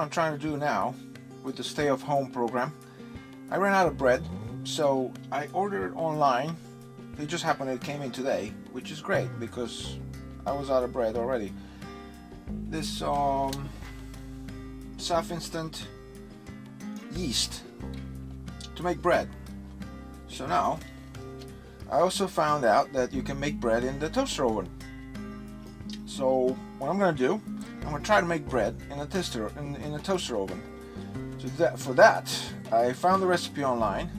I'm trying to do now with the stay of home program. I ran out of bread, so I ordered it online. It just happened it came in today, which is great because I was out of bread already. This self-instant yeast to make bread. So now I also found out that you can make bread in the toaster oven. So what I'm going to do, I'm going to try to make bread in a toaster oven. So for that, I found the recipe online,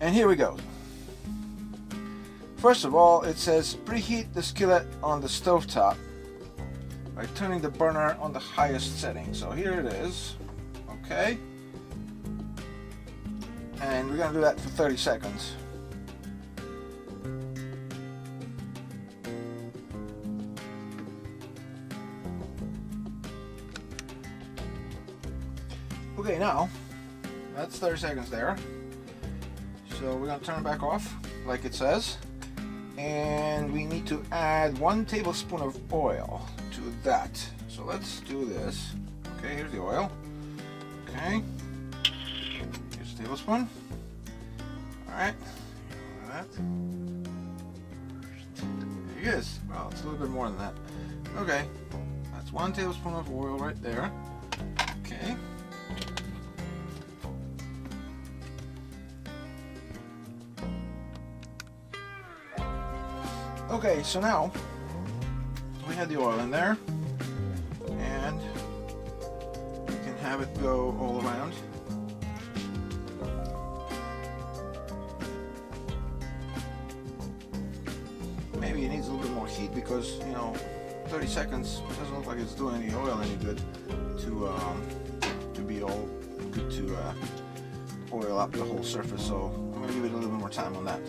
and here we go. First of all, it says preheat the skillet on the stove top by turning the burner on the highest setting. So here it is. Okay. And we're going to do that for 30 seconds. Okay, now that's 30 seconds there. So we're going to turn it back off like it says. And we need to add 1 tablespoon of oil to that. So let's do this. Okay, here's the oil. Okay. Here's a tablespoon. Alright. That. There he is. Well, it's a little bit more than that. Okay. That's 1 tablespoon of oil right there. Okay. Okay, so now we had the oil in there, and we can have it go all around. Maybe it needs a little bit more heat because, you know, 30 seconds doesn't look like it's doing the oil any good to be all good to oil up the whole surface. So I'm going to give it a little bit more time on that.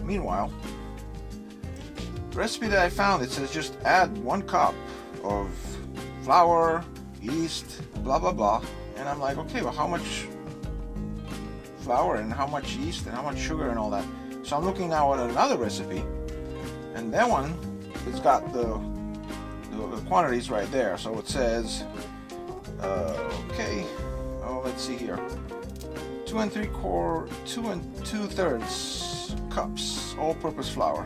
Meanwhile, the recipe that I found, it says just add 1 cup of flour, yeast, blah blah blah, and I'm like, okay, well, how much flour and how much yeast and how much sugar and all that? So I'm looking now at another recipe, and that one has got the quantities right there. So it says, okay, oh, let's see here, 2 2/3 cups all-purpose flour.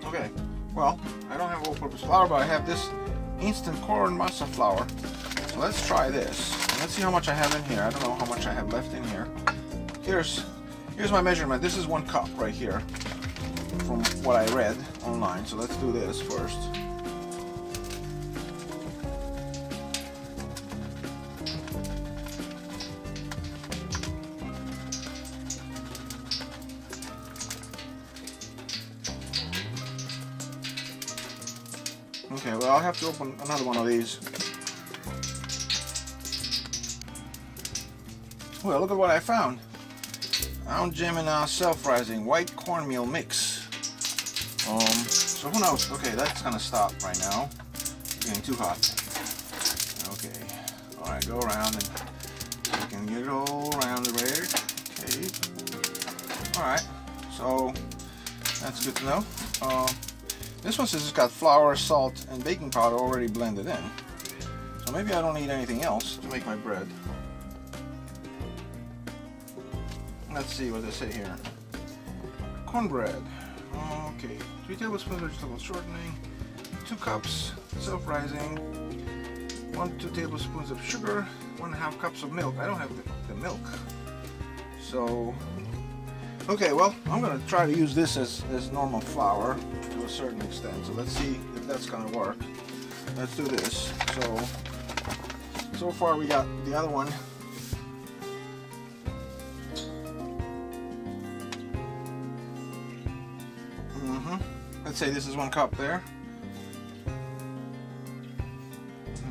Okay. Well, I don't have all-purpose flour, but I have this instant corn masa flour. So let's try this. And let's see how much I have in here. I don't know how much I have left in here. Here's my measurement. This is 1 cup right here from what I read online. So let's do this first. Okay, well, I'll have to open another one of these. Well, look at what I found. Aunt Gemina self-rising white cornmeal mix. So who knows? Okay, that's gonna stop right now. It's getting too hot. Okay. Alright, go around and you can get it all around the rig. Okay. Alright, so that's good to know. This one says it's got flour, salt, and baking powder already blended in. So maybe I don't need anything else to make my bread. Let's see what they say here. Cornbread. Okay. 3 tablespoons vegetable shortening. 2 cups self-rising. 1-2 tablespoons of sugar. 1.5 cups of milk. I don't have the milk. So, okay, well, I'm going to try to use this as normal flour to a certain extent. So let's see if that's going to work. Let's do this. So far we got the other one. Let's say this is 1 cup there.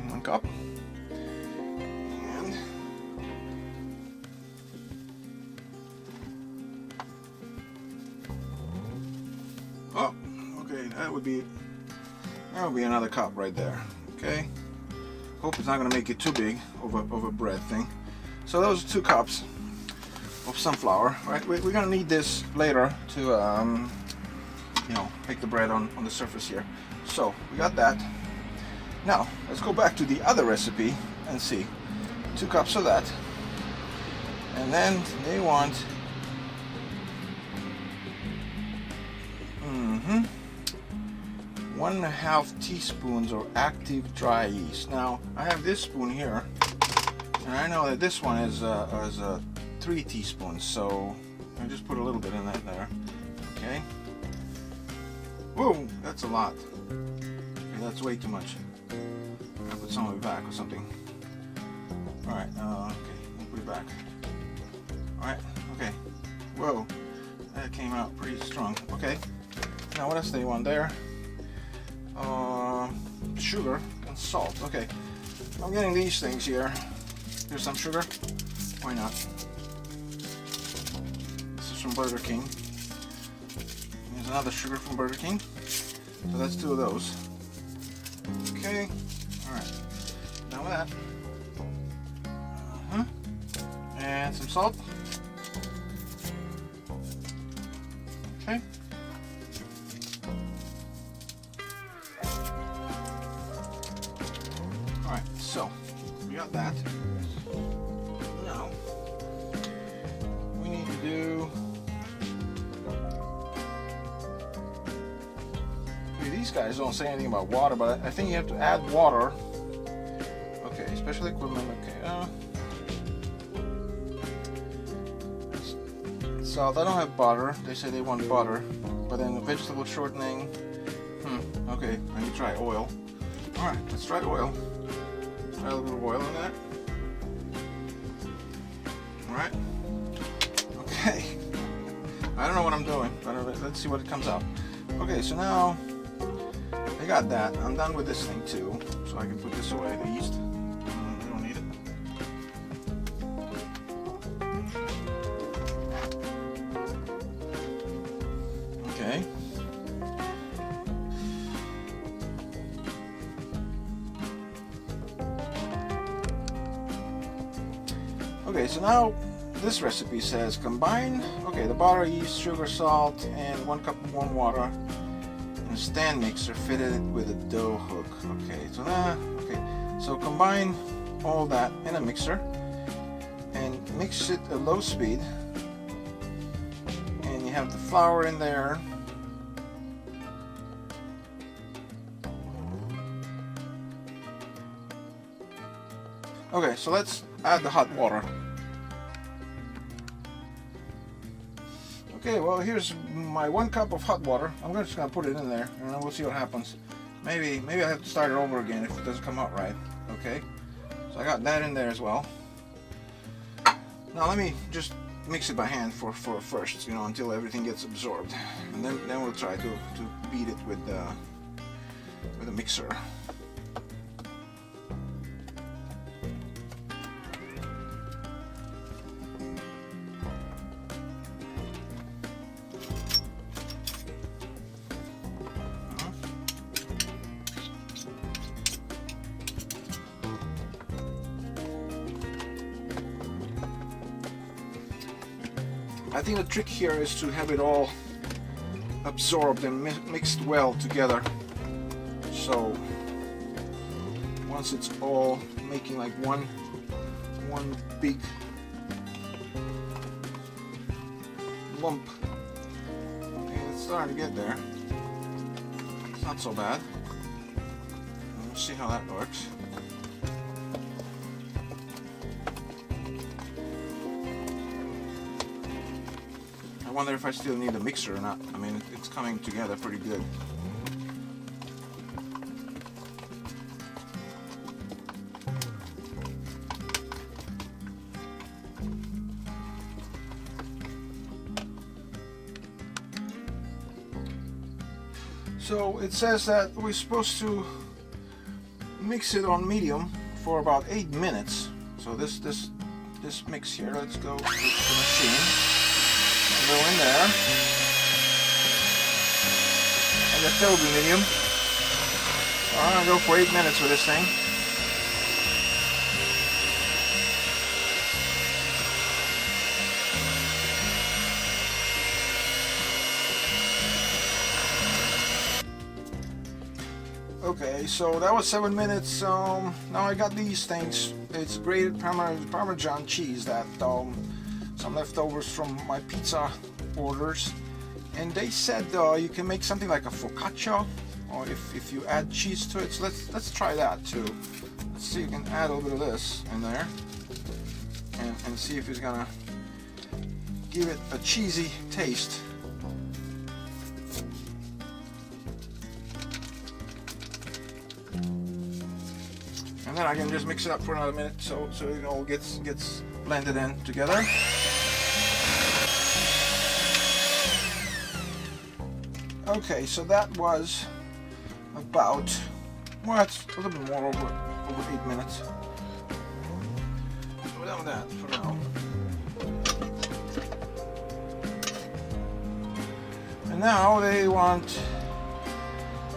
1 cup. And oh, okay, that would be another cup right there. Okay. Hope it's not going to make it too big of a bread thing. So those are 2 cups of sunflower. Right, we're going to need this later to you know, make the bread on the surface here. So we got that. Now let's go back to the other recipe and see. 2 cups of that. And then they want 1.5 teaspoons of active dry yeast. Now I have this spoon here, and I know that this one is 3 teaspoons, so I just put a little bit in that there. Okay. Whoa, that's a lot. Okay, that's way too much. I'll put some of it back or something. All right. Okay, we'll put it back. All right. Okay. Whoa, that came out pretty strong. Okay. Now what else do you want there? Sugar and salt. Okay. I'm getting these things here. Here's some sugar. Why not? This is from Burger King. Here's another sugar from Burger King. So that's 2 of those. Okay. Alright. Now with that. And some salt. Okay. Alright, so we got that. Now we need to do. These guys don't say anything about water, but I think you have to add water. Okay, special equipment. Okay. Salt. I don't have butter. They say they want butter, but then vegetable shortening. Okay, I need to try oil. All right, let's try oil. Try a little bit of oil in that. All right. Okay. I don't know what I'm doing, but let's see what it comes out. Okay, so now I got that. I'm done with this thing too, so I can put this away. The yeast. I don't need it. Okay. Okay, so now this recipe says combine, the butter, yeast, sugar, salt, and 1 cup of warm water in a stand mixer fitted with a dough hook. Okay, so combine all that in a mixer and mix it at low speed, and you have the flour in there. Okay, so let's add the hot water. Okay, well here's my 1 cup of hot water. I'm just gonna put it in there, and then we'll see what happens. Maybe I have to start it over again if it doesn't come out right. Okay, so I got that in there as well. Now let me just mix it by hand for first, until everything gets absorbed, and then we'll try to beat it with a mixer. I think the trick here is to have it all absorbed and mixed well together. So once it's all making like one big lump. Okay, it's starting to get there. It's not so bad. Let's see how that works. I wonder if I still need a mixer or not. I mean, it's coming together pretty good. So it says that we're supposed to mix it on medium for about 8 minutes. So this mix here, let's go with the machine. Go in there, and the still be medium. I'm gonna go for 8 minutes with this thing. Okay, so that was 7 minutes. Now I got these things. It's grated Parmesan cheese that some leftovers from my pizza orders, and they said you can make something like a focaccia, or if you add cheese to it. So let's try that too. Let's see if you can add a little bit of this in there, and see if it's gonna give it a cheesy taste. And then I can just mix it up for another minute so it all gets blended in together. Okay, so that was about, well, it's a little bit more over 8 minutes. So we're done with that for now. And now they want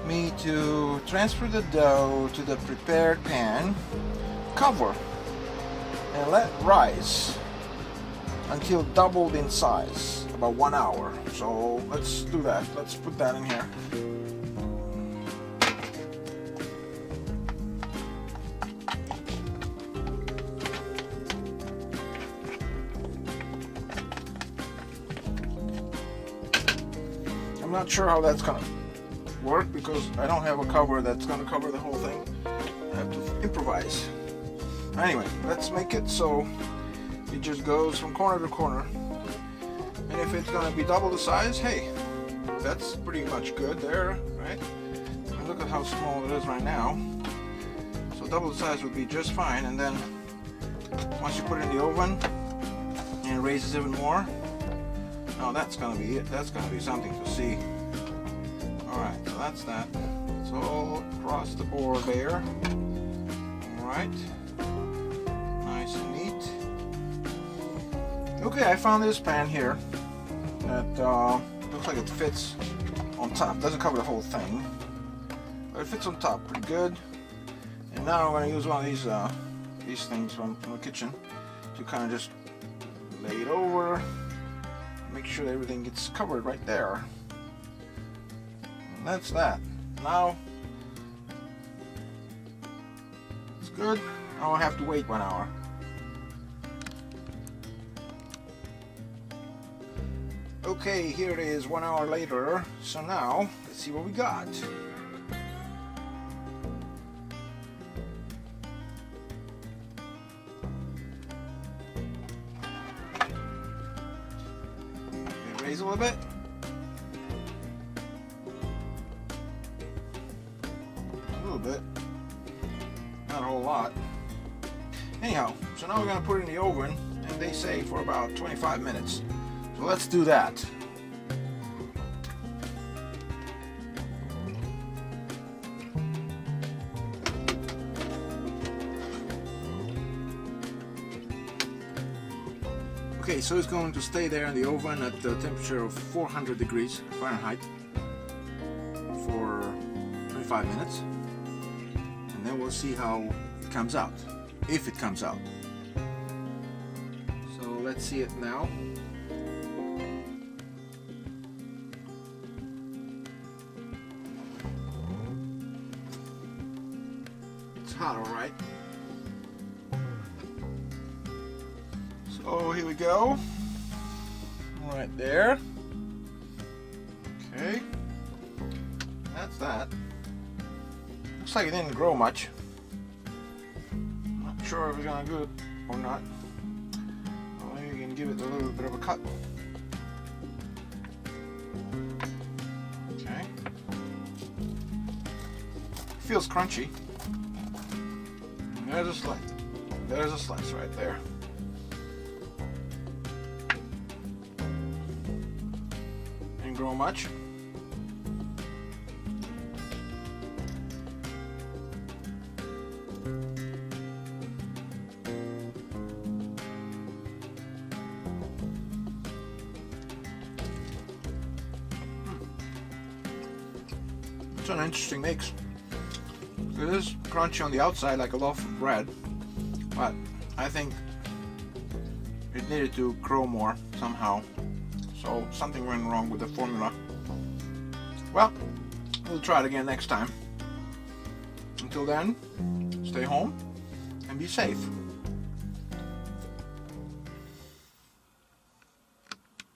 me to transfer the dough to the prepared pan, cover, and let rise until doubled in size, about 1 hour. So let's do that. Let's put that in here. I'm not sure how that's gonna work because I don't have a cover that's gonna cover the whole thing. I have to improvise. Anyway, let's make it so it just goes from corner to corner. And if it's gonna be double the size, hey, that's pretty much good there, right? And look at how small it is right now. So double the size would be just fine. And then once you put it in the oven and it raises even more, now that's gonna be it. That's gonna be something to see. Alright, so that's that. It's all across the board there. Alright. Nice and neat. Okay, I found this pan here that looks like it fits on top. Doesn't cover the whole thing, but it fits on top pretty good. And now I'm going to use one of these things from the kitchen to kind of just lay it over, make sure everything gets covered right there. And that's that. Now it's good. Now I have to wait 1 hour. Okay, here it is 1 hour later. So now let's see what we got. Raise a little bit. A little bit. Not a whole lot. Anyhow, so now we're going to put it in the oven, and they say for about 25 minutes. So let's do that. Okay, so it's going to stay there in the oven at the temperature of 400 degrees Fahrenheit for 25 minutes, and then we'll see how it comes out, if it comes out. So let's see it now. It's hot, all right. So here we go, right there. Okay, that's that. Looks like it didn't grow much. Not sure if it's gonna do it or not. Well, maybe you can give it a little bit of a cut. Okay, feels crunchy. And there's a slice. There's a slice right there. Grow much. It's an interesting mix. It is crunchy on the outside like a loaf of bread, but I think it needed to grow more somehow. So something went wrong with the formula. Well, we'll try it again next time. Until then, stay home and be safe.